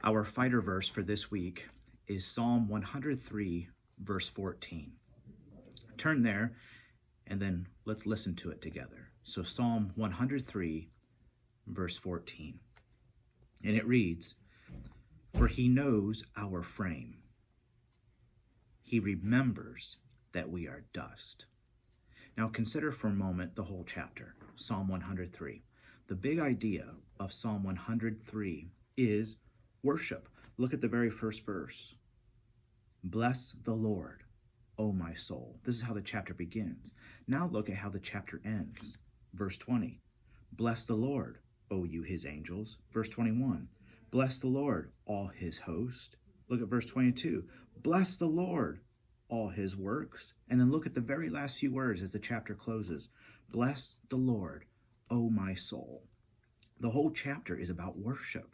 Our fighter verse for this week is Psalm 103, verse 14. Turn there, and then let's listen to it together. So Psalm 103, verse 14. And it reads, "For he knows our frame. He remembers that we are dust." Now consider for a moment the whole chapter, Psalm 103. The big idea of Psalm 103 is worship. Look at the very first verse. "Bless the Lord, O my soul." This is how the chapter begins. Now look at how the chapter ends. Verse 20. "Bless the Lord, O you his angels." Verse 21. "Bless the Lord, all his host." Look at verse 22. "Bless the Lord, all his works." And then look at the very last few words as the chapter closes. "Bless the Lord, O my soul." The whole chapter is about worship.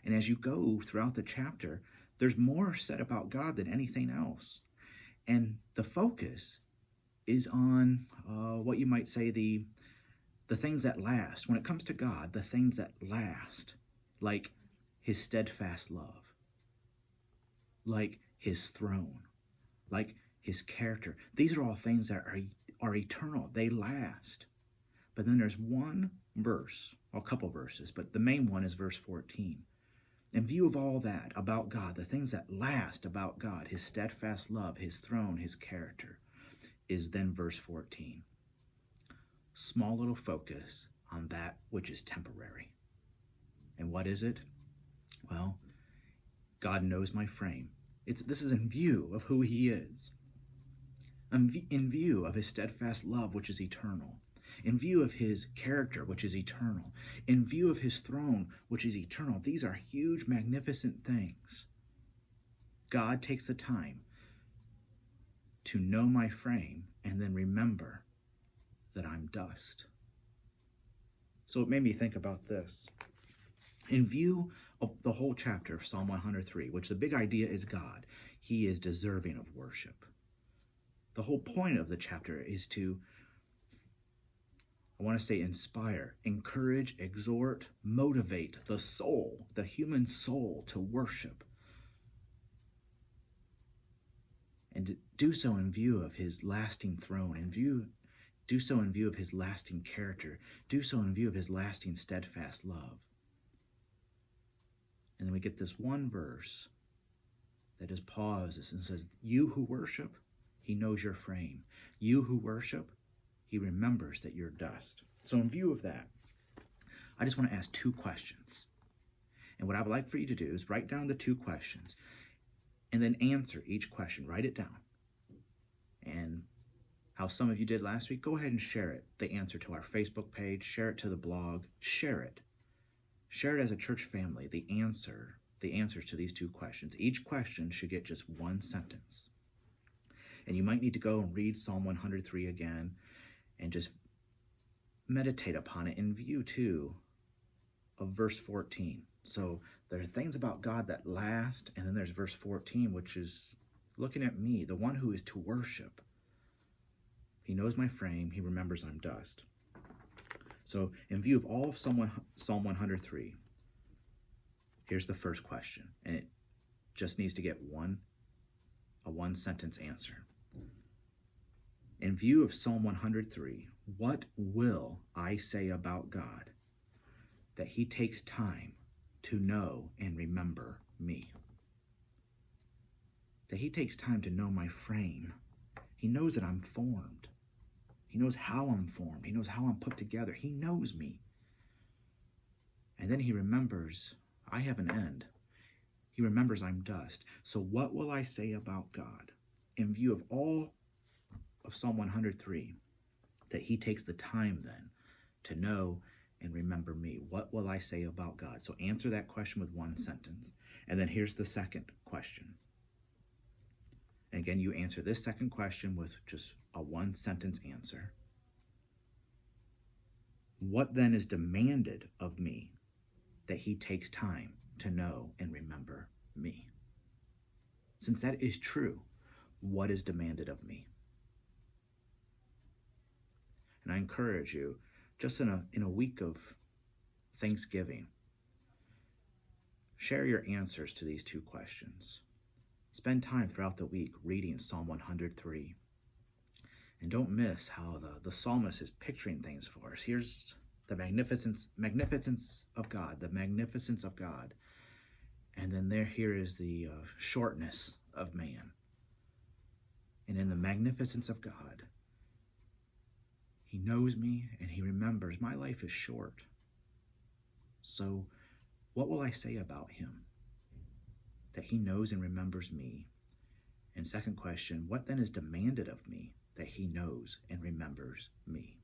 And as you go throughout the chapter, there's more said about God than anything else. And the focus is on what you might say the things that last. When it comes to God, the things that last, like his steadfast love, like his throne, like his character. These are all things that are eternal. They last. But then there's one verse, well, a couple verses, but the main one is verse 14. In view of all that about God, the things that last about God, his steadfast love, his throne, his character, is then verse 14. Small little focus on that which is temporary. And what is it? Well, God knows my frame. This is in view of who he is. In view of his steadfast love, which is eternal. In view of his character, which is eternal. In view of his throne, which is eternal. These are huge, magnificent things. God takes the time to know my frame and then remember that I'm dust. So it made me think about this. In view of the whole chapter of Psalm 103, which the big idea is God, he is deserving of worship. The whole point of the chapter is to, I want to say, inspire, encourage, exhort, motivate the soul, the human soul, to worship. And to do so in view of his lasting throne, do so in view of his lasting character, do so in view of his lasting steadfast love. And then we get this one verse that just pauses and says, "You who worship, he knows your frame. You who worship, he remembers that you're dust." So in view of that, I just want to ask two questions. And what I would like for you to do is write down the two questions and then answer each question. Write it down. And how some of you did last week, go ahead and share it, the answer, to our Facebook page, share it to the blog, share it. Share it as a church family, the answers to these two questions. Each question should get just one sentence. And you might need to go and read Psalm 103 again and just meditate upon it in view, too, of verse 14. So there are things about God that last, and then there's verse 14, which is looking at me, the one who is to worship. He knows my frame. He remembers I'm dust. So in view of all of Psalm 103, here's the first question, and it just needs to get a one-sentence answer. In view of Psalm 103, what will I say about God that he takes time to know and remember me? That he takes time to know my frame. He knows that I'm formed. He knows how I'm formed. He knows how I'm put together. He knows me. And then he remembers I have an end. He remembers I'm dust. So what will I say about God in view of all of Psalm 103, that he takes the time then to know and remember me? What will I say about God? So answer that question with one sentence. And then here's the second question. And again, you answer this second question with just a one-sentence answer. What then is demanded of me that he takes time to know and remember me? Since that is true, what is demanded of me? And I encourage you, just in a week of Thanksgiving, Share your answers to these two questions. Spend time throughout the week reading Psalm 103. And don't miss how the psalmist is picturing things for us. Here's the magnificence of God, the magnificence of God. And then here is the shortness of man. And in the magnificence of God, he knows me and he remembers my life is short. So what will I say about him? That he knows and remembers me. And second question, what then is demanded of me that he knows and remembers me?